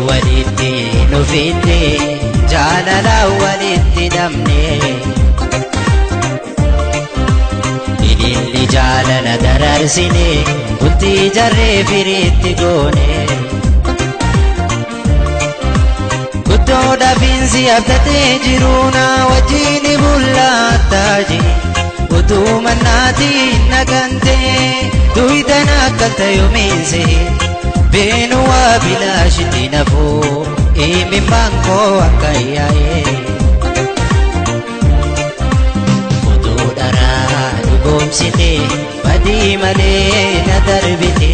walitti nufitte jaalala walitti dhabne ililli jaalala dararsine bultii jarree firiitti goone guddoo dhabiinsi abdatee jiruuna wajjini bullaataa jiri utuu mannaatiin nagantee duwidan akkalta yoomiinse beenuwa bilaashiti nafuu imimmaan koo akka yaa'ee utuu dharaa dhugoomsite badii malee na darbite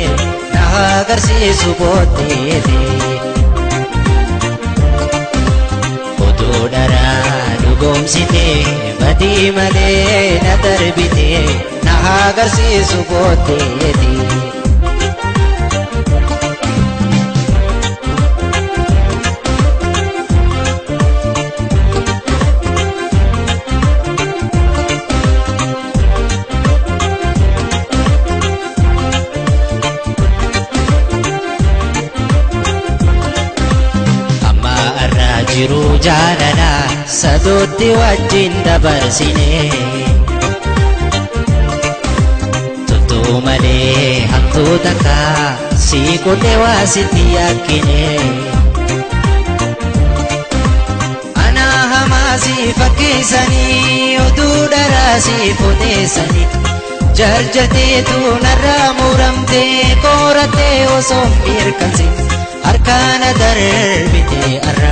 na agarsiisu booddeete utuu dharaa dhugoomsite badii malee na darbite na agarsiisu booddeete jiru jaalala sadootti wajjin dabarsine tuttuu malee hamtuu takka sii qollee waa sitti yakkine anaa hamaa sii fakkeessanii oduu dharaa sii foteessanii jarjarteetu narraa muramtee koorattee osoo hin mirkansin harkaana darbitee arraa